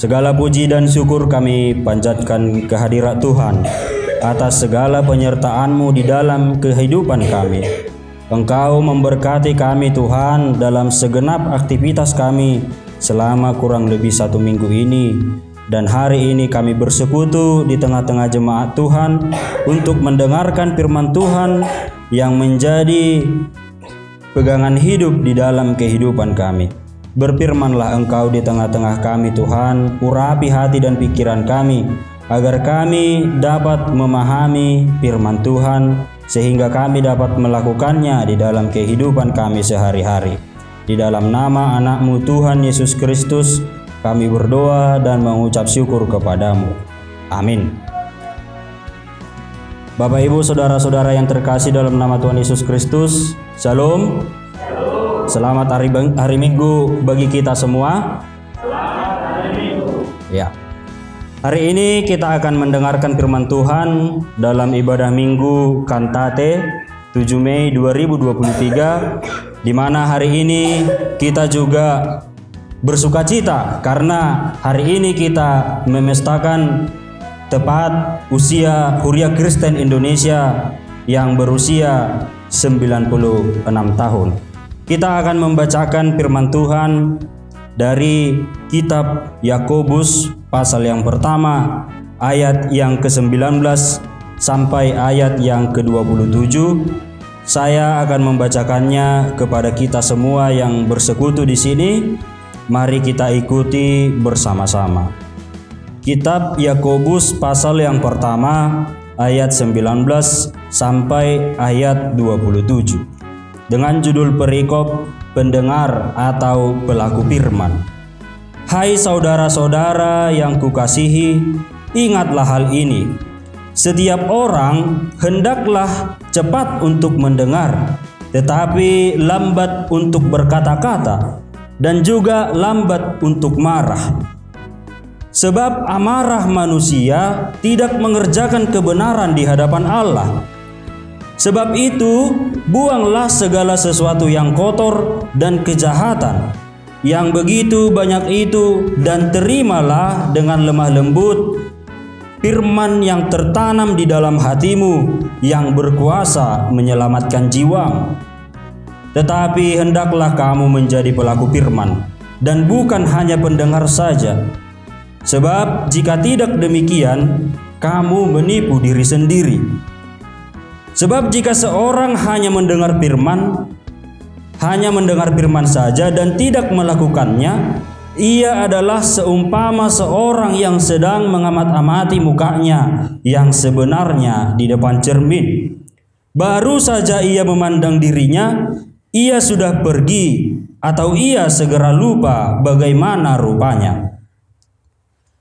Segala puji dan syukur kami panjatkan kehadirat Tuhan atas segala penyertaan-Mu di dalam kehidupan kami. Engkau memberkati kami Tuhan dalam segenap aktivitas kami selama kurang lebih 1 minggu ini. Dan hari ini kami bersekutu di tengah-tengah jemaat Tuhan untuk mendengarkan firman Tuhan yang menjadi pegangan hidup di dalam kehidupan kami. Berfirmanlah Engkau di tengah-tengah kami Tuhan, urapi hati dan pikiran kami, agar kami dapat memahami firman Tuhan, sehingga kami dapat melakukannya di dalam kehidupan kami sehari-hari. Di dalam nama anak-Mu Tuhan Yesus Kristus, kami berdoa dan mengucap syukur kepadamu. Amin. Bapak, Ibu, saudara-saudara yang terkasih dalam nama Tuhan Yesus Kristus, Shalom. Selamat hari Minggu bagi kita semua. Selamat hari Minggu. Ya. Hari ini kita akan mendengarkan firman Tuhan dalam ibadah Minggu Kantate 7 Mei 2023, di mana hari ini kita juga bersukacita karena hari ini kita memestakan tepat usia Huria Kristen Indonesia yang berusia 96 tahun. Kita akan membacakan firman Tuhan dari kitab Yakobus pasal yang pertama ayat yang ke-19 sampai ayat yang ke-27. Saya akan membacakannya kepada kita semua yang bersekutu di sini. Mari kita ikuti bersama-sama. Kitab Yakobus pasal yang pertama ayat 19 sampai ayat 27. Dengan judul perikop pendengar atau pelaku firman. Hai saudara-saudara yang kukasihi, ingatlah hal ini. Setiap orang hendaklah cepat untuk mendengar, tetapi lambat untuk berkata-kata, dan juga lambat untuk marah. Sebab amarah manusia tidak mengerjakan kebenaran di hadapan Allah. Sebab itu, buanglah segala sesuatu yang kotor dan kejahatan yang begitu banyak itu, dan terimalah dengan lemah lembut firman yang tertanam di dalam hatimu, yang berkuasa menyelamatkan jiwamu. Tetapi hendaklah kamu menjadi pelaku firman, dan bukan hanya pendengar saja. Sebab jika tidak demikian, kamu menipu diri sendiri. Sebab jika seorang hanya mendengar firman saja dan tidak melakukannya, ia adalah seumpama seorang yang sedang mengamat-amati mukanya yang sebenarnya di depan cermin. Baru saja ia memandang dirinya, ia sudah pergi, atau ia segera lupa bagaimana rupanya.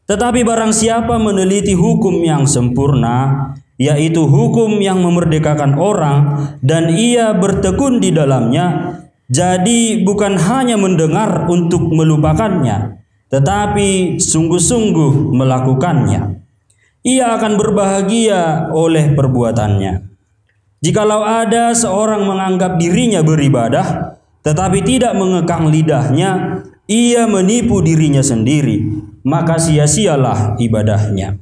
Tetapi barang siapa meneliti hukum yang sempurna, yaitu hukum yang memerdekakan orang, dan ia bertekun di dalamnya, jadi bukan hanya mendengar untuk melupakannya, tetapi sungguh-sungguh melakukannya, ia akan berbahagia oleh perbuatannya. Jikalau ada seorang menganggap dirinya beribadah, tetapi tidak mengekang lidahnya, ia menipu dirinya sendiri, maka sia-sialah ibadahnya.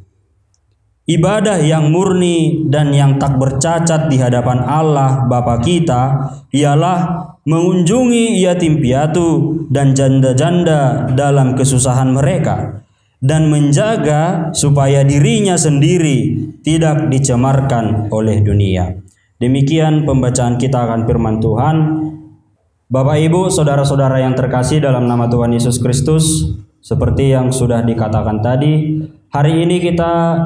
Ibadah yang murni dan yang tak bercacat di hadapan Allah Bapa kita ialah mengunjungi yatim piatu dan janda-janda dalam kesusahan mereka, dan menjaga supaya dirinya sendiri tidak dicemarkan oleh dunia. Demikian pembacaan kita akan firman Tuhan. Bapak, Ibu, saudara-saudara yang terkasih dalam nama Tuhan Yesus Kristus, seperti yang sudah dikatakan tadi, hari ini kita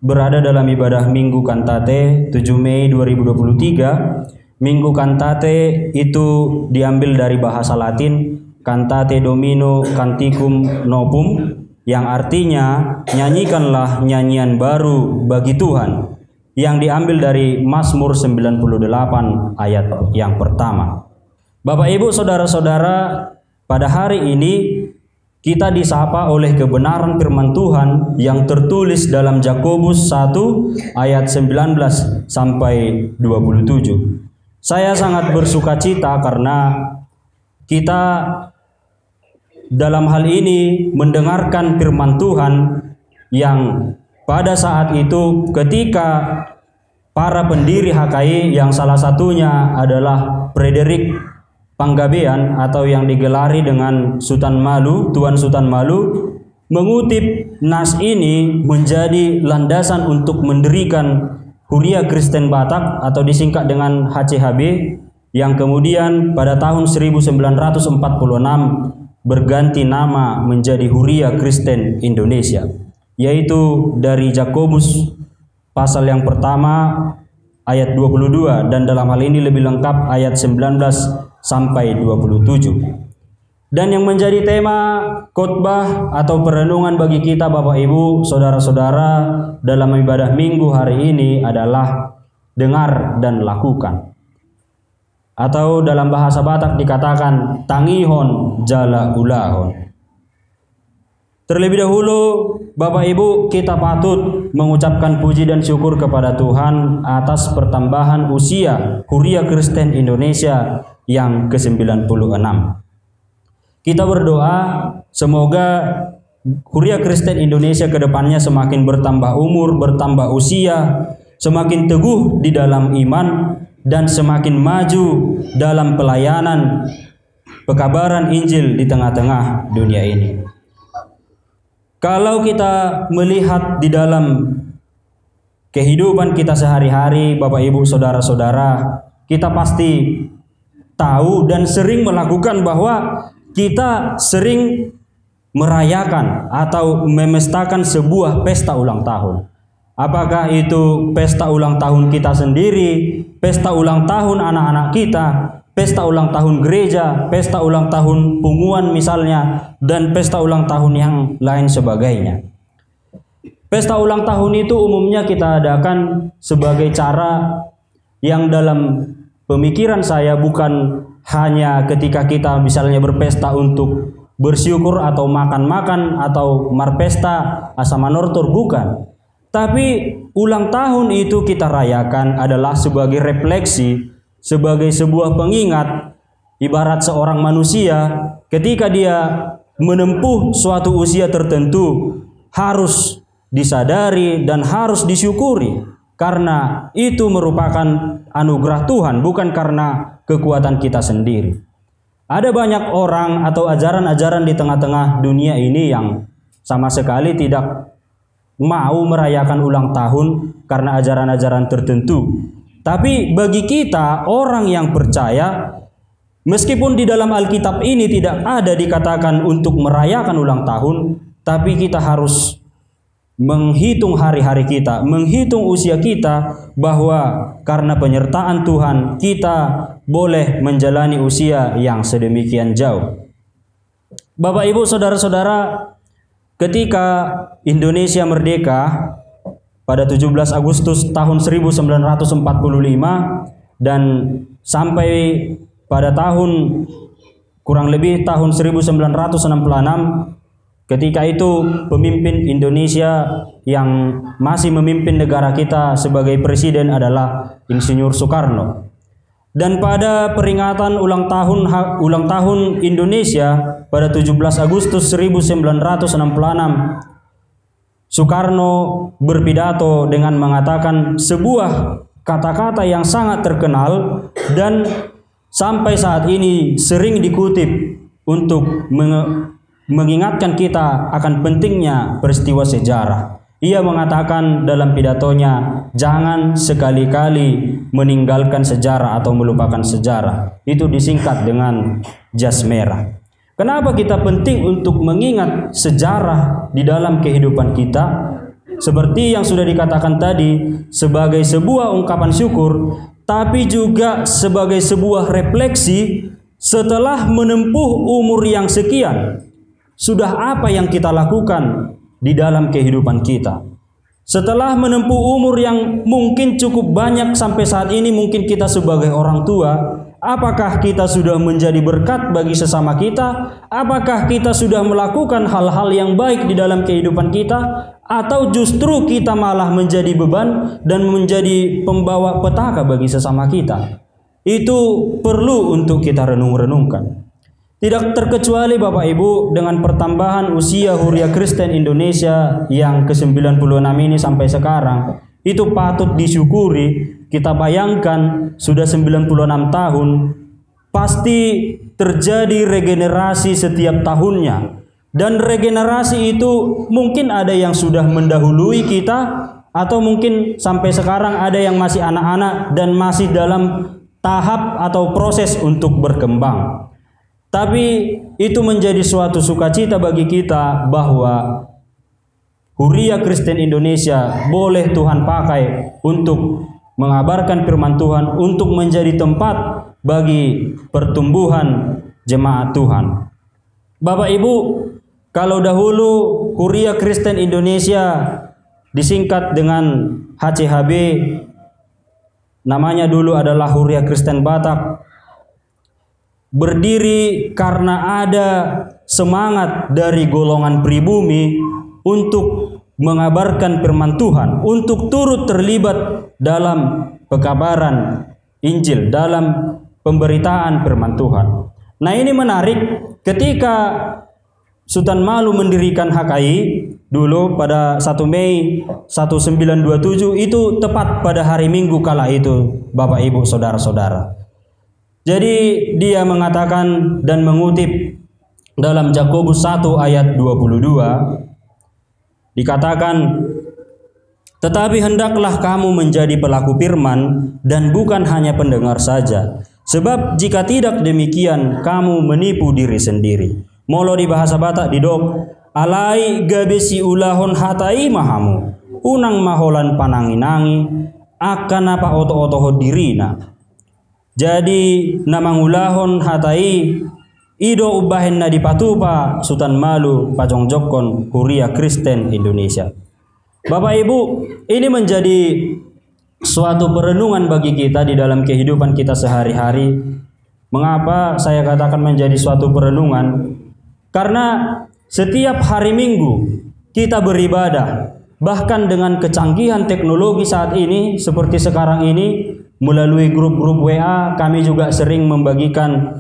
berada dalam ibadah Minggu Kantate 7 Mei 2023. Minggu Kantate itu diambil dari bahasa Latin Cantate Domino Canticum Novum, yang artinya nyanyikanlah nyanyian baru bagi Tuhan, yang diambil dari Mazmur 98 ayat yang pertama. Bapak, Ibu, saudara-saudara, pada hari ini kita disapa oleh kebenaran firman Tuhan yang tertulis dalam Yakobus 1 ayat 19 sampai 27. Saya sangat bersukacita karena kita dalam hal ini mendengarkan firman Tuhan yang pada saat itu ketika para pendiri HKI yang salah satunya adalah Frederick Panggabean atau yang digelari dengan Sultan Malu, Tuan Sultan Malu, mengutip nas ini menjadi landasan untuk mendirikan Huria Kristen Batak atau disingkat dengan HCHB, yang kemudian pada tahun 1946 berganti nama menjadi Huria Kristen Indonesia, yaitu dari Yakobus pasal yang pertama ayat 22 dan dalam hal ini lebih lengkap ayat 19 sampai 27. Dan yang menjadi tema khotbah atau perenungan bagi kita Bapak Ibu, saudara-saudara dalam ibadah Minggu hari ini adalah dengar dan lakukan. Atau dalam bahasa Batak dikatakan tangihon jala ulahon. Terlebih dahulu Bapak Ibu, kita patut mengucapkan puji dan syukur kepada Tuhan atas pertambahan usia Huria Kristen Indonesia yang ke-96. Kita berdoa semoga Huria Kristen Indonesia ke depannya semakin bertambah umur, bertambah usia, semakin teguh di dalam iman, dan semakin maju dalam pelayanan pekabaran Injil di tengah-tengah dunia ini. Kalau kita melihat di dalam kehidupan kita sehari-hari, Bapak Ibu Saudara-saudara, kita pasti tahu dan sering melakukan bahwa kita sering merayakan atau memestakan sebuah pesta ulang tahun. Apakah itu pesta ulang tahun kita sendiri, pesta ulang tahun anak-anak kita, pesta ulang tahun gereja, pesta ulang tahun punguan misalnya, dan pesta ulang tahun yang lain sebagainya. Pesta ulang tahun itu umumnya kita adakan sebagai cara yang dalam pemikiran saya bukan hanya ketika kita misalnya berpesta untuk bersyukur atau makan-makan atau marpesta asamanortor, bukan. Tapi ulang tahun itu kita rayakan adalah sebagai refleksi, sebagai sebuah pengingat, ibarat seorang manusia ketika dia menempuh suatu usia tertentu harus disadari dan harus disyukuri, karena itu merupakan anugerah Tuhan, bukan karena kekuatan kita sendiri. Ada banyak orang atau ajaran-ajaran di tengah-tengah dunia ini yang sama sekali tidak mau merayakan ulang tahun karena ajaran-ajaran tertentu. Tapi bagi kita orang yang percaya, meskipun di dalam Alkitab ini tidak ada dikatakan untuk merayakan ulang tahun, tapi kita harus menghitung hari-hari kita, menghitung usia kita, bahwa karena penyertaan Tuhan kita boleh menjalani usia yang sedemikian jauh. Bapak Ibu Saudara-saudara, ketika Indonesia merdeka pada 17 Agustus tahun 1945 dan sampai pada tahun kurang lebih tahun 1966, ketika itu pemimpin Indonesia yang masih memimpin negara kita sebagai presiden adalah Insinyur Soekarno. Dan pada peringatan ulang tahun Indonesia pada 17 Agustus 1966, Soekarno berpidato dengan mengatakan sebuah kata-kata yang sangat terkenal dan sampai saat ini sering dikutip untuk mengingatkan kita akan pentingnya peristiwa sejarah. Ia mengatakan dalam pidatonya, jangan sekali-kali meninggalkan sejarah atau melupakan sejarah. Itu disingkat dengan jas merah. Kenapa kita penting untuk mengingat sejarah di dalam kehidupan kita? Seperti yang sudah dikatakan tadi, sebagai sebuah ungkapan syukur, tapi juga sebagai sebuah refleksi setelah menempuh umur yang sekian. Sudah apa yang kita lakukan di dalam kehidupan kita? Setelah menempuh umur yang mungkin cukup banyak sampai saat ini, mungkin kita sebagai orang tua, apakah kita sudah menjadi berkat bagi sesama kita? Apakah kita sudah melakukan hal-hal yang baik di dalam kehidupan kita? Atau justru kita malah menjadi beban dan menjadi pembawa petaka bagi sesama kita? Itu perlu untuk kita renung-renungkan. Tidak terkecuali Bapak Ibu dengan pertambahan usia Huria Kristen Indonesia yang ke-96 ini sampai sekarang, itu patut disyukuri. Kita bayangkan sudah 96 tahun, pasti terjadi regenerasi setiap tahunnya. Dan regenerasi itu mungkin ada yang sudah mendahului kita, atau mungkin sampai sekarang ada yang masih anak-anak dan masih dalam tahap atau proses untuk berkembang. Tapi itu menjadi suatu sukacita bagi kita bahwa Huria Kristen Indonesia boleh Tuhan pakai untuk mengabarkan firman Tuhan, untuk menjadi tempat bagi pertumbuhan jemaat Tuhan. Bapak Ibu, kalau dahulu Huria Kristen Indonesia disingkat dengan HCHB, namanya dulu adalah Huria Kristen Batak, berdiri karena ada semangat dari golongan pribumi untuk mengabarkan firman Tuhan, untuk turut terlibat dalam pekabaran Injil, dalam pemberitaan firman Tuhan. Nah, ini menarik, ketika Sultan Malu mendirikan HKI dulu pada 1 Mei 1927, itu tepat pada hari Minggu kala itu, Bapak Ibu saudara-saudara. Jadi dia mengatakan dan mengutip dalam Yakobus 1 ayat 22, dikatakan, "Tetapi hendaklah kamu menjadi pelaku firman dan bukan hanya pendengar saja. Sebab jika tidak demikian, kamu menipu diri sendiri." Molo di bahasa Batak didok, "Alai gabesi ulahon hatai mahamu, unang maholan pananginangi, akan apa oto-oto dirina." Jadi namang ulahon hatai ido ubahen na dipatupa Sultan Malu pajongjokon Huria Kristen Indonesia. Bapak Ibu, ini menjadi suatu perenungan bagi kita di dalam kehidupan kita sehari-hari. Mengapa saya katakan menjadi suatu perenungan? Karena setiap hari Minggu kita beribadah, bahkan dengan kecanggihan teknologi saat ini seperti sekarang ini, melalui grup-grup WA kami juga sering membagikan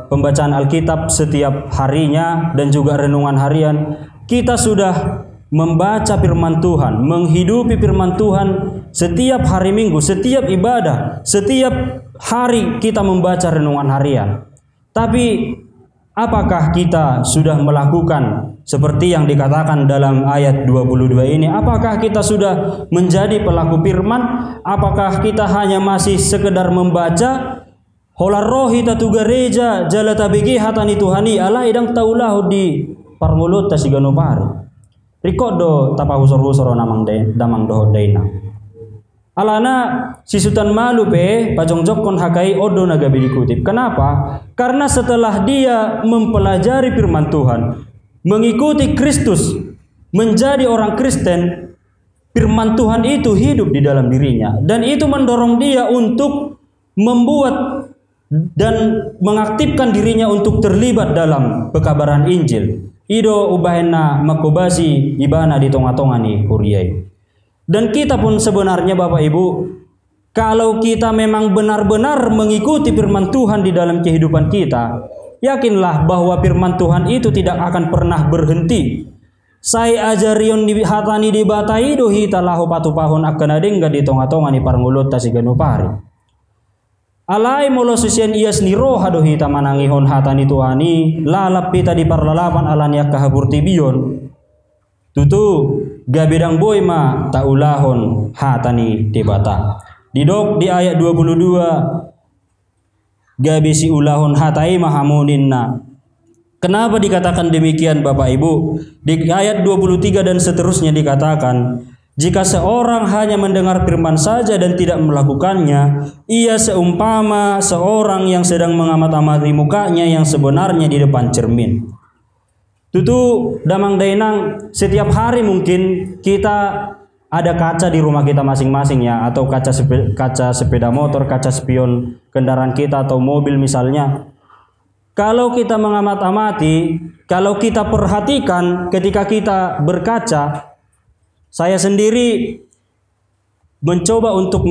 pembacaan Alkitab setiap harinya dan juga renungan harian. Kita sudah membaca firman Tuhan, menghidupi firman Tuhan setiap hari Minggu, setiap ibadah, setiap hari kita membaca renungan harian. Tapi apakah kita sudah melakukan seperti yang dikatakan dalam ayat 22 ini? Apakah kita sudah menjadi pelaku firman? Apakah kita hanya masih sekedar membaca? Holar rohi tatu gereja jala tabigi hatani Tuhani ala idang taulahu di parmulut tasigano pari. Rikodo tapa husor-husor damang doho daina. Alana si Sultan Malu pajongjokon HKI odo nagabi dikutip. Kenapa? Karena setelah dia mempelajari firman Tuhan, mengikuti Kristus, menjadi orang Kristen, firman Tuhan itu hidup di dalam dirinya, dan itu mendorong dia untuk membuat dan mengaktifkan dirinya untuk terlibat dalam pekabaran Injil. Ido ubahena makobasi ibana di tonga-tonga nih Huriai. Dan kita pun sebenarnya Bapak Ibu, kalau kita memang benar-benar mengikuti firman Tuhan di dalam kehidupan kita, yakinlah bahwa firman Tuhan itu tidak akan pernah berhenti. Saya ajarion di hatani di batai dohi talahu patupahon akan adengga di tonga-tonga ni parngulot tasigano pari. Alai molo susian ias ni roha dohi tamanangihon hatani tuani lalap pita di parlalapan alania kahaburti bion. Tutu gabedang boy ma taulahon hatani tebata. Didok di ayat 22 gabesi ulahon hatai mahamuninna. Kenapa dikatakan demikian Bapak Ibu? Di ayat 23 dan seterusnya dikatakan, jika seorang hanya mendengar firman saja dan tidak melakukannya, ia seumpama seorang yang sedang mengamat-amati mukanya yang sebenarnya di depan cermin. Tutu damang dainang, setiap hari mungkin kita ada kaca di rumah kita masing-masing ya, atau kaca sepeda motor, kaca spion kendaraan kita atau mobil misalnya. Kalau kita mengamat-amati, kalau kita perhatikan ketika kita berkaca, saya sendiri mencoba untuk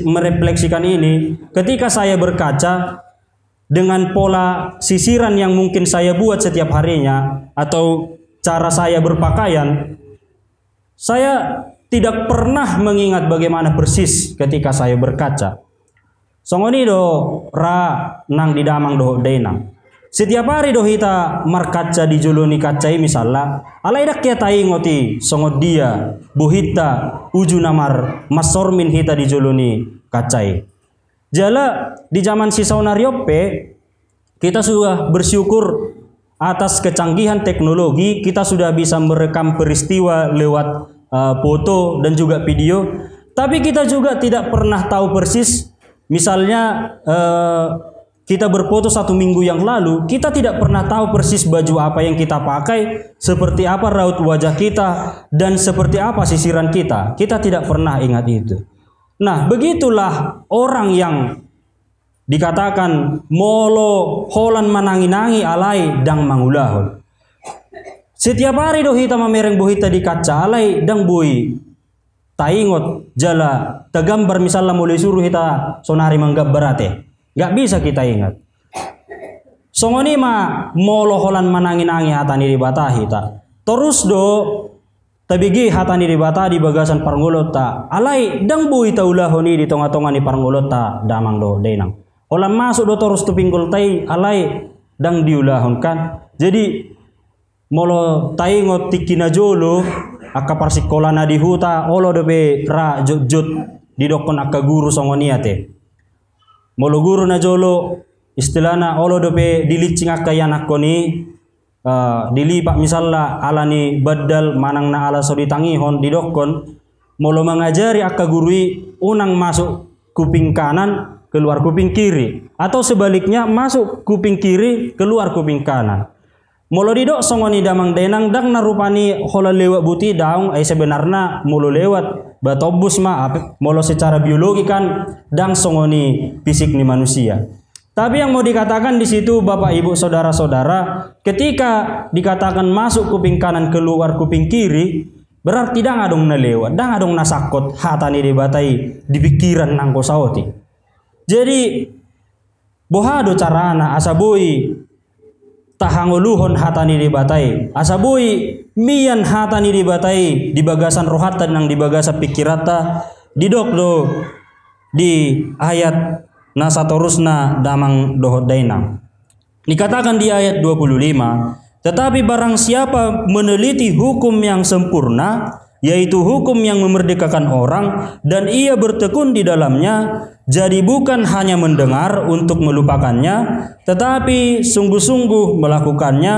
merefleksikan ini. Ketika saya berkaca dengan pola sisiran yang mungkin saya buat setiap harinya atau cara saya berpakaian, saya tidak pernah mengingat bagaimana persis ketika saya berkaca. Songoni do ra nang di damang do denang. Setiap hari do hita markaca di juluni kacai misalnya, alai dak kia tai ngoti songot dia buhita uju namar masormin hita di juluni kacai. Jala di zaman sisau nariope kita sudah bersyukur atas kecanggihan teknologi, kita sudah bisa merekam peristiwa lewat foto dan juga video. Tapi kita juga tidak pernah tahu persis, misalnya kita berfoto 1 minggu yang lalu, kita tidak pernah tahu persis baju apa yang kita pakai, seperti apa raut wajah kita, dan seperti apa sisiran kita. Kita tidak pernah ingat itu. Nah, begitulah orang yang dikatakan molo holan manangi-nangi alai dang mangulahon. Setiap hari do hita mamereng bohita di kaca alai dang bui taingot jala tagambar misalnya mulai suruh hita sonari manggabarate. Gak bisa kita ingat. Songoni ma molo holan manangi-nangi hatani di bata hita. Terus do tabigi hatani di bata di bagasan parngolota. Alai dang bui taulahoni di tonga-tonga ni parngolota damang do denang. Holan masuk do terus tu pinggul tai alai dang diulahon kan. Jadi molo tai ngot tikina jolo akka parsikolana di huta olo dobe ra jut di dokon akka guru songoniate. Molo guru na jolo istilahna olo dope dilicing akka yanak koni dilipak misalnya alani badal manang na ala so ditangihon di dokon molo mengajari akka gurui unang masuk kuping kanan keluar kuping kiri atau sebaliknya masuk kuping kiri keluar kuping kanan. Molo didok songoni damang denang dang narupani hola lewat buti daung sebenarnya molo lewat batobus ma molo secara biologi kan dang songoni fisik ni manusia. Tapi yang mau dikatakan di situ Bapak Ibu saudara-saudara, ketika dikatakan masuk kuping kanan keluar kuping kiri, berarti dang adong na lewat, dang adong na sakot hatani debatai di pikiran nang kosauti. Jadi bohado carana asabui tahanguluhon hatani dibatai asabui mian hatani dibatai di bagasan rohatan nang di bagasan pikirata didok do di ayat nasatorusna damang dohot dainang dikatakan di ayat 25, tetapi barang siapa meneliti hukum yang sempurna, yaitu hukum yang memerdekakan orang, dan ia bertekun di dalamnya, jadi bukan hanya mendengar untuk melupakannya, tetapi sungguh-sungguh melakukannya,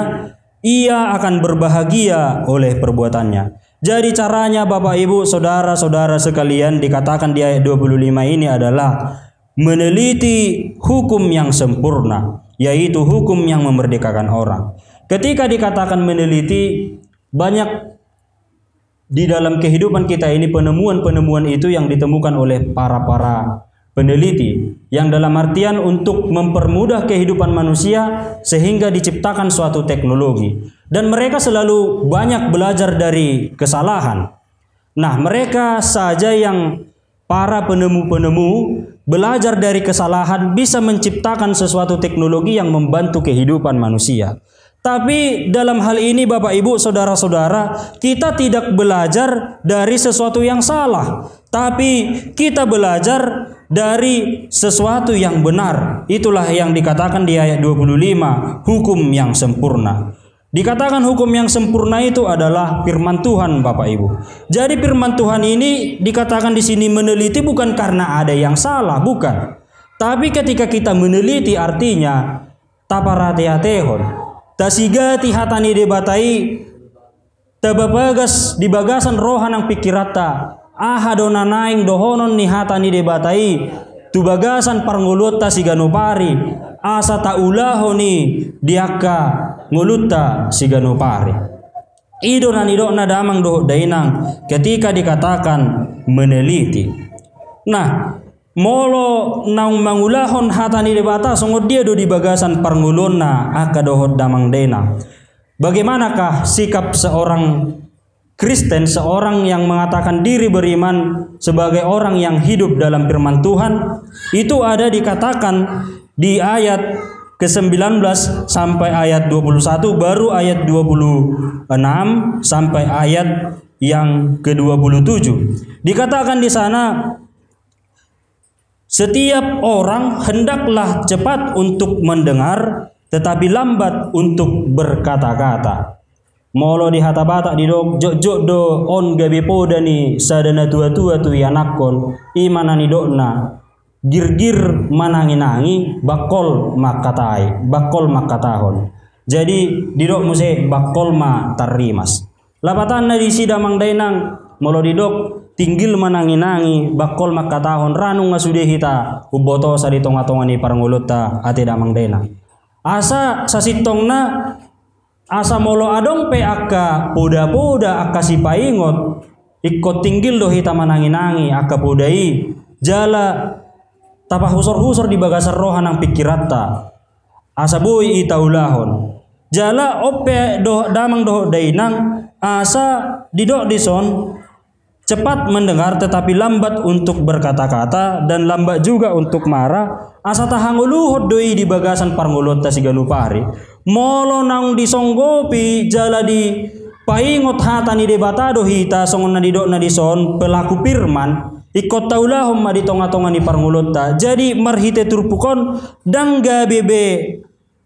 ia akan berbahagia oleh perbuatannya. Jadi caranya Bapak Ibu saudara-saudara sekalian dikatakan di ayat 25 ini adalah meneliti hukum yang sempurna, yaitu hukum yang memerdekakan orang. Ketika dikatakan meneliti, banyak di dalam kehidupan kita ini penemuan-penemuan itu yang ditemukan oleh para peneliti, yang dalam artian untuk mempermudah kehidupan manusia sehingga diciptakan suatu teknologi, dan mereka selalu banyak belajar dari kesalahan. Nah, mereka saja yang para penemu-penemu belajar dari kesalahan bisa menciptakan sesuatu teknologi yang membantu kehidupan manusia. Tapi dalam hal ini Bapak Ibu saudara-saudara, kita tidak belajar dari sesuatu yang salah, tapi kita belajar dari sesuatu yang benar. Itulah yang dikatakan di ayat 25, hukum yang sempurna. Dikatakan hukum yang sempurna itu adalah firman Tuhan Bapak Ibu. Jadi firman Tuhan ini dikatakan di sini meneliti bukan karena ada yang salah, bukan. Tapi ketika kita meneliti artinya taparate-atehon. Tasigati hatani debatai tababagas di bagasan rohan ang pikirata ahadona naing dohonon ni hatani debatai tu bagasan parngulutta siganupari asa taulahoni diaka ngulutta siganupari. Ido na damang doh dainang ketika dikatakan meneliti. Nah, molo naung mangulahon hatani debata songod dia do di bagasan parngulonna akadohod damang dena. Bagaimanakah sikap seorang Kristen, seorang yang mengatakan diri beriman sebagai orang yang hidup dalam firman Tuhan? Itu ada dikatakan di ayat ke-19 sampai ayat 21, baru ayat 26 sampai ayat yang ke-27. Dikatakan di sana, setiap orang hendaklah cepat untuk mendengar, tetapi lambat untuk berkata-kata. Molo di hata bata di dok jok do on gabe poda ni sadana tua-tua tu yanakon imana ni dokna gir-gir manangi-nangi bakol makatahon. Jadi di dok muse bakol ma tarimas. Lapatan na di sida mangdainang molo di dok tinggil manangi-nangi bakol makatahon ranung nga sude hita uboto sa di tonga-tonga ni paranguluta ate damang dainang. Asa sa sitong na asa molo adong pe akka poda-poda akka si paingot ikot tinggil do hita manangi-nangi akka podai jala tapa husor-husor di bagasar rohan ang pikirata asa boy itaulahon jala ope do damang do dainang asa didok dison cepat mendengar tetapi lambat untuk berkata-kata dan lambat juga untuk marah. Asa tahanguluhod doi di bagasan parngulot ta sigalupari. Molo nang disonggopi jala di paingot hata ni debatado hita songon na didok na dison pelaku firman ikot taulahom ma di tonga-tonga ni parngulot ta. Jadi marhite turpukon dangga bebe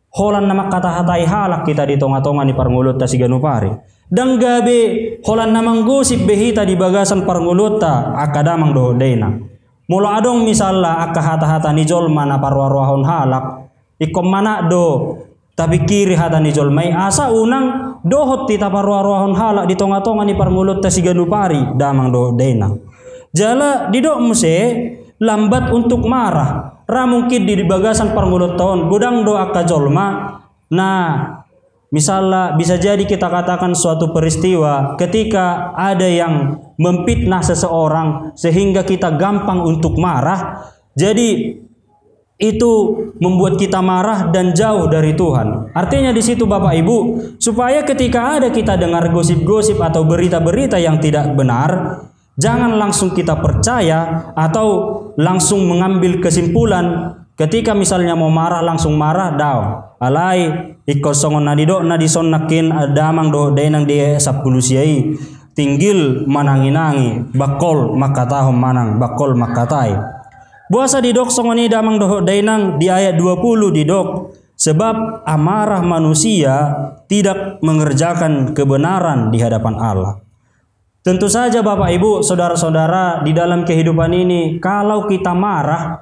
holan na makatahatay halak kita di tonga-tonga ni parngulot ta siganupari. Danggabe holan namang gosip behita di bagasan parngulota akadamang do dena. Mula adong misalla akka hata-hata ni jolma na parwarwahon halak ikom mana do tapi kiri hata ni jolmai asa unang dohot ti taparwarwahon halak di tonga-tonga ni parngulota siganupari damang do dena. Jala didok muse lambat untuk marah. Ra mungkin di bagasan parnguluton godang do akka jolma. Nah, misalnya bisa jadi kita katakan suatu peristiwa ketika ada yang memfitnah seseorang sehingga kita gampang untuk marah. Jadi itu membuat kita marah dan jauh dari Tuhan. Artinya di situ Bapak Ibu, supaya ketika ada kita dengar gosip-gosip atau berita-berita yang tidak benar, jangan langsung kita percaya atau langsung mengambil kesimpulan. Ketika misalnya mau marah langsung marah daw. Alai ikut songon nadidok nadison nakin damang do dainang dia 10 siai tinggil manangi-nangi bakol makatahom manang bakol makatai. Buasa didok songoni damang do dainang di ayat 20 didok sebab amarah manusia tidak mengerjakan kebenaran di hadapan Allah. Tentu saja Bapak Ibu, saudara-saudara, di dalam kehidupan ini kalau kita marah,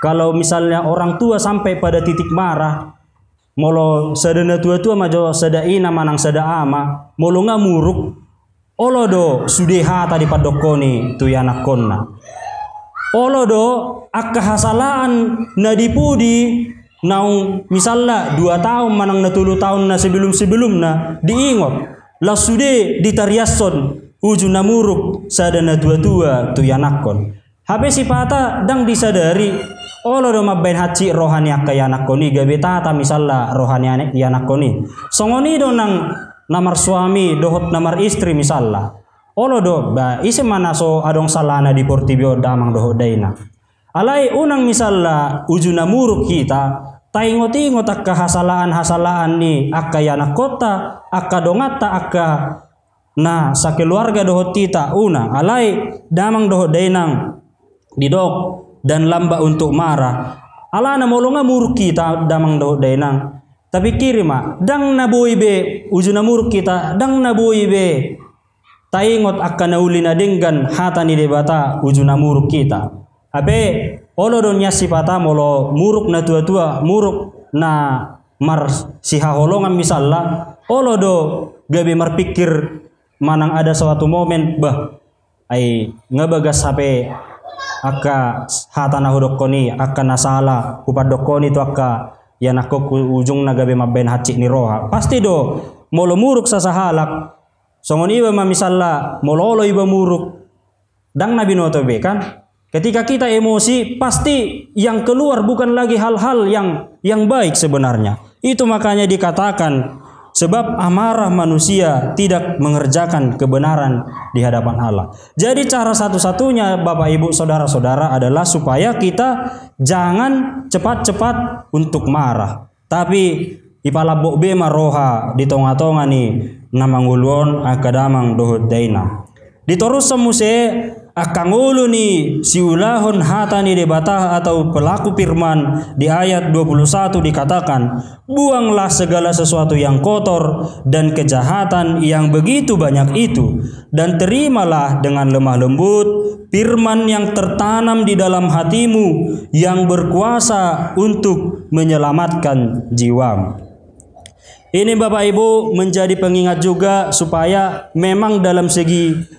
kalau misalnya orang tua sampai pada titik marah, molo sadana tua-tua majo sadaina manang sada ama, molo ngamuruk, olodo sudeha tadi padokoni tu yanakonna. Olodo akka hasalaan nadipudi naung misalnya 2 tahun manang na 3 tahun na sebelum-sebelumna diingot, la sude ditariason ujung namuruk sadana tua-tua tu yanakon. Habis sipata dang disadari olo do mabbain haci rohani akka yanakoni gabe tata misalla rohani yanakoni songoni do nang namar suami dohot namar istri misalla olo do ba ise mana so adong salana di portibio damang dohot daina alai unang misalla ujuna muruk kita taingot-ingot akka hasalaan ni akka yanakota akka dongata akka nah sa keluarga dohot kita unang alai damang dohot dainang didok dan lambat untuk marah. Alana molonga muruk kita damang do dainang. Tapi kirima dang naboy be ujuna muruk kita dang naboy be. Taingot akan naulina denggan hata ni debata ujuna muruk kita. Abe olo do nyasi pata molo muruk na tua-tua muruk na mar sihaholongan misalla olo do gabe marpikir manang ada suatu momen bah ay ngabagas sape akka hata na hudokoni akka nasala upadokoni tu akka yanako ujung nagabe mabben haci ni roha pasti do molo muruk sa sahalak songon iba mamisalla mololo iba muruk dang nabi noto be kan ketika kita emosi pasti yang keluar bukan lagi hal-hal yang baik sebenarnya. Itu makanya dikatakan sebab amarah manusia tidak mengerjakan kebenaran di hadapan Allah. Jadi cara satu-satunya Bapak Ibu Saudara-saudara adalah supaya kita jangan cepat-cepat untuk marah. Tapi ipalabok be maroha di tonga-tonga ni namanguluon akadamang dohot daina. Ditorus semuse akangulu ni siulahon hatani debatah atau pelaku firman di ayat 21 dikatakan, buanglah segala sesuatu yang kotor dan kejahatan yang begitu banyak itu, dan terimalah dengan lemah lembut firman yang tertanam di dalam hatimu yang berkuasa untuk menyelamatkan jiwamu. Ini Bapak Ibu menjadi pengingat juga supaya memang dalam segi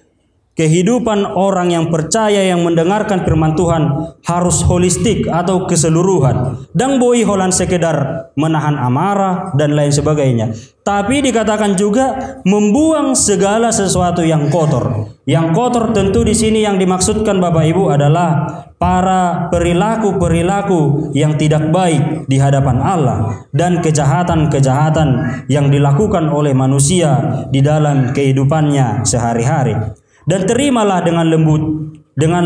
kehidupan orang yang percaya yang mendengarkan firman Tuhan harus holistik atau keseluruhan. Dan boi holan sekedar menahan amarah dan lain sebagainya. Tapi dikatakan juga membuang segala sesuatu yang kotor. Yang kotor tentu di sini yang dimaksudkan Bapak Ibu adalah para perilaku-perilaku yang tidak baik di hadapan Allah dan kejahatan-kejahatan yang dilakukan oleh manusia di dalam kehidupannya sehari-hari. Dan terimalah dengan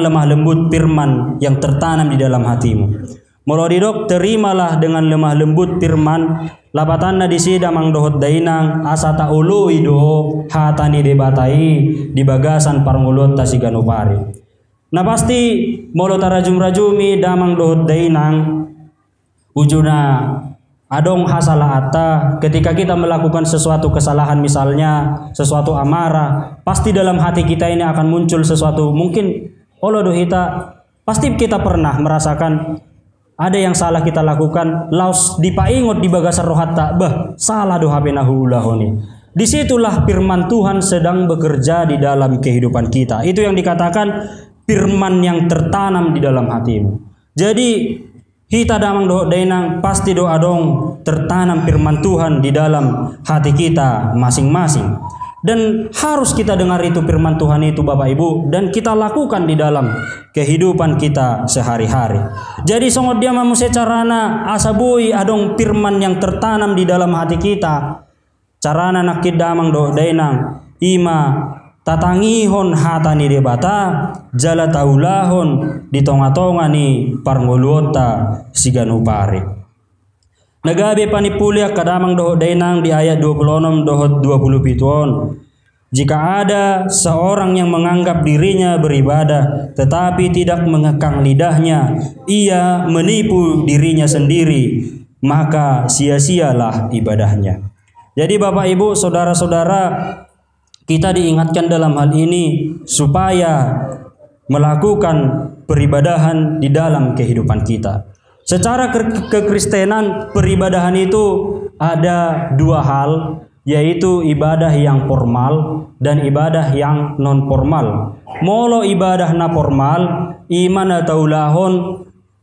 lemah lembut firman yang tertanam di dalam hatimu. Molodidok terimalah dengan lemah lembut firman lapatanna di sida mang dohot dainang asata ului do hatani debatai di bagasan parngulot tasiganupari. Nah pasti molo tarajum-rajumi damang dohot dainang ujuna adong hasala atta ketika kita melakukan sesuatu kesalahan, misalnya sesuatu amarah, pasti dalam hati kita ini akan muncul sesuatu mungkin olo dohita, pasti kita pernah merasakan ada yang salah kita lakukan, laus dipaingot di bagasan rohatta, salah doha benahu ulahoni. Disitulah firman Tuhan sedang bekerja di dalam kehidupan kita. Itu yang dikatakan firman yang tertanam di dalam hatimu. Jadi kita damang doa dainang pasti doa dong tertanam firman Tuhan di dalam hati kita masing-masing. Dan harus kita dengar itu firman Tuhan itu Bapak Ibu, dan kita lakukan di dalam kehidupan kita sehari-hari. Jadi songot dia mamu secarana asabui adong firman yang tertanam di dalam hati kita. Carana nakid damang doa dainang ima tatangihon hatani debata jala taulahon di tonga-tonga ni parngoluota siganupari. Nagabe panipulia kadamang dohot dainang di ayat 26 dohot 27. Jika ada seorang yang menganggap dirinya beribadah tetapi tidak mengekang lidahnya, ia menipu dirinya sendiri, maka sia-sialah ibadahnya. Jadi Bapak Ibu, saudara-saudara, kita diingatkan dalam hal ini supaya melakukan peribadahan di dalam kehidupan kita. Secara kekristenan, peribadahan itu ada dua hal, yaitu ibadah yang formal dan ibadah yang non formal. Molo ibadah na formal, iman atau lahon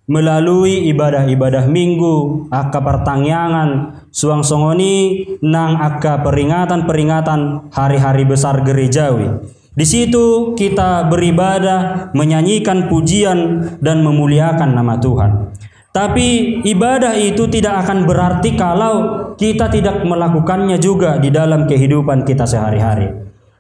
melalui ibadah-ibadah minggu, akka pertangyangan, suang songoni, nang akka peringatan-peringatan hari-hari besar gerejawi. Di situ kita beribadah, menyanyikan pujian dan memuliakan nama Tuhan. Tapi ibadah itu tidak akan berarti kalau kita tidak melakukannya juga di dalam kehidupan kita sehari-hari.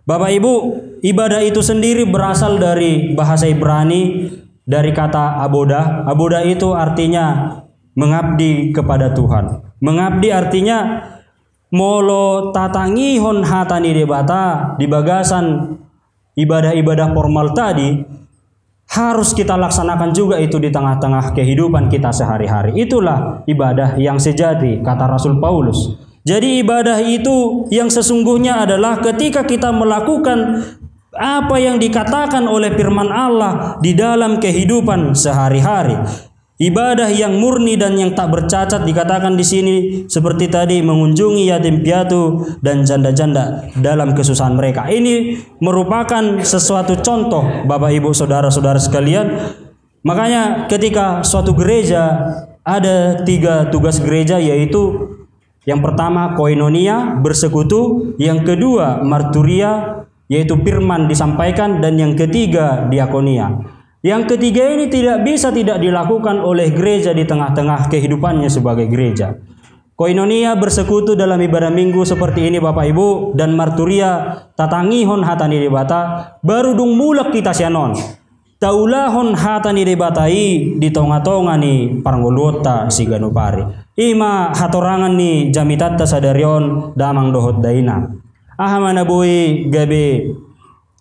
Bapak Ibu, ibadah itu sendiri berasal dari bahasa Ibrani, dari kata abodah. Abodah itu artinya mengabdi kepada Tuhan. Mengabdi artinya molo tatangihon hatani debata, di bagasan ibadah-ibadah formal tadi harus kita laksanakan juga itu di tengah-tengah kehidupan kita sehari-hari. Itulah ibadah yang sejati, kata Rasul Paulus. Jadi ibadah itu yang sesungguhnya adalah ketika kita melakukan apa yang dikatakan oleh firman Allah di dalam kehidupan sehari-hari. Ibadah yang murni dan yang tak bercacat dikatakan di sini seperti tadi, mengunjungi yatim piatu dan janda-janda dalam kesusahan mereka. Ini merupakan sesuatu contoh Bapak Ibu saudara-saudara sekalian. Makanya ketika suatu gereja ada 3 tugas gereja, yaitu yang pertama koinonia, bersekutu, yang kedua marturia, yaitu firman disampaikan, dan yang ketiga diakonia. Yang ketiga ini tidak bisa tidak dilakukan oleh gereja di tengah-tengah kehidupannya sebagai gereja. Koinonia, bersekutu dalam ibadah minggu seperti ini Bapak Ibu, dan marturia tatangihon hatani debata, baru dung mulak kita sianon. taulahon hata ni debatai di tonga-tonga ni parangolota si Ganupari. Ima hatorangan ni jamitatta sadarion damang dohot daina. Ahamana bui gabe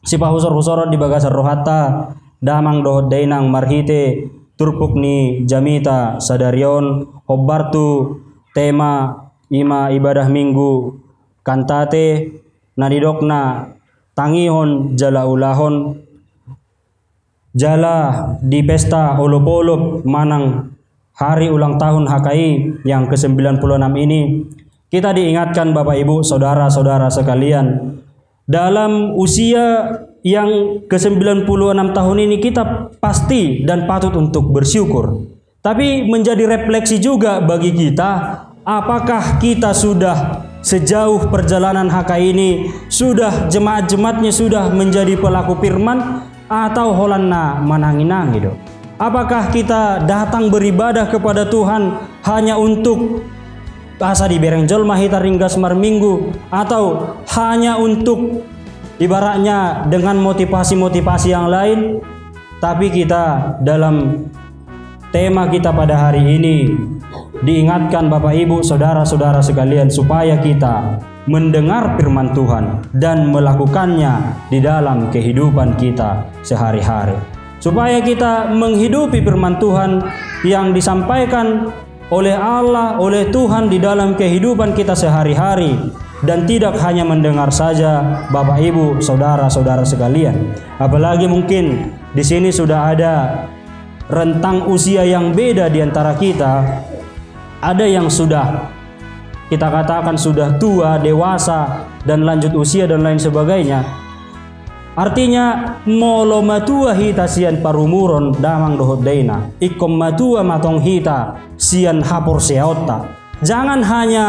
si pahusor-husor di bagasar rohata damang dohot dainang marhite turpuk ni jamita sadarion hobbartu tema ima ibadah minggu kantate nadidokna tangihon jala ulahon jala di pesta olop-olop manang hari ulang tahun HKI yang ke-96 ini. Kita diingatkan Bapak Ibu saudara-saudara sekalian, dalam usia yang ke-96 tahun ini kita pasti dan patut untuk bersyukur. Tapi menjadi refleksi juga bagi kita, apakah kita sudah sejauh perjalanan HKI ini sudah jemaat-jemaatnya sudah menjadi pelaku firman atau holanna manangi-nangi do? Apakah kita datang beribadah kepada Tuhan hanya untuk asa di bereng jolma hita ringgas mar minggu, atau hanya untuk ibaratnya dengan motivasi-motivasi yang lain? Tapi kita dalam tema kita pada hari ini diingatkan Bapak Ibu saudara-saudara sekalian supaya kita mendengar firman Tuhan dan melakukannya di dalam kehidupan kita sehari-hari, supaya kita menghidupi firman Tuhan yang disampaikan oleh Allah, oleh Tuhan di dalam kehidupan kita sehari-hari, dan tidak hanya mendengar saja Bapak Ibu saudara-saudara sekalian. Apalagi mungkin di sini sudah ada rentang usia yang beda di antara kita. Ada yang sudah kita katakan sudah tua, dewasa, dan lanjut usia dan lain sebagainya. Artinya molo matua hita sian parumuron damang dohot daina, ikom matua matong hita sian hapor seota. Jangan hanya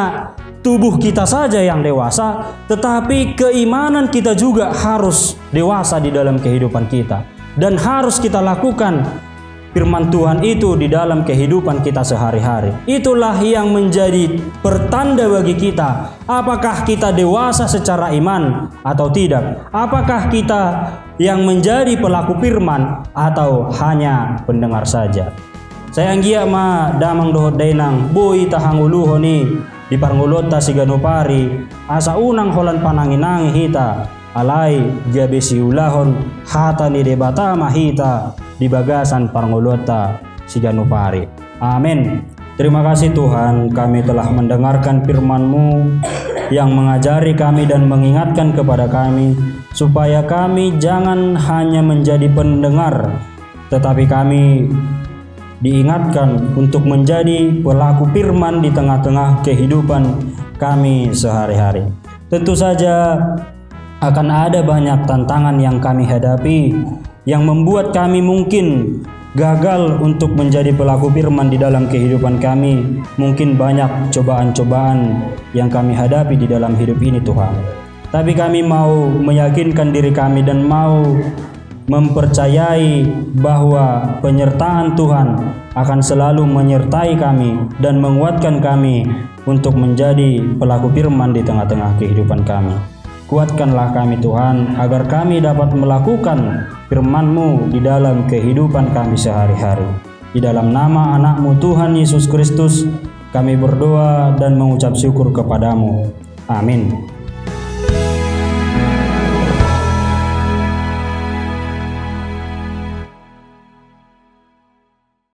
tubuh kita saja yang dewasa, tetapi keimanan kita juga harus dewasa di dalam kehidupan kita, dan harus kita lakukan firman Tuhan itu di dalam kehidupan kita sehari-hari. Itulah yang menjadi pertanda bagi kita, apakah kita dewasa secara iman atau tidak. Apakah kita yang menjadi pelaku firman atau hanya pendengar saja. Sayang gia ma damang dohot dainang boi tahanguluho ni di parngolota si Ganupari asa unang holan pananginangi hita alai jabesi ulahon hata ni debata mahita di bagasan parngolota si Ganupari. Amin. Terima kasih Tuhan, kami telah mendengarkan firman-Mu yang mengajari kami dan mengingatkan kepada kami supaya kami jangan hanya menjadi pendengar, tetapi kami diingatkan untuk menjadi pelaku firman di tengah-tengah kehidupan kami sehari-hari. Tentu saja akan ada banyak tantangan yang kami hadapi yang membuat kami mungkin gagal untuk menjadi pelaku firman di dalam kehidupan kami. Mungkin banyak cobaan-cobaan yang kami hadapi di dalam hidup ini Tuhan. Tapi kami mau meyakinkan diri kami dan mau mempercayai bahwa penyertaan Tuhan akan selalu menyertai kami dan menguatkan kami untuk menjadi pelaku firman di tengah-tengah kehidupan kami. Kuatkanlah kami Tuhan agar kami dapat melakukan firman-Mu di dalam kehidupan kami sehari-hari. Di dalam nama anak-Mu Tuhan Yesus Kristus kami berdoa dan mengucap syukur kepadamu. Amin.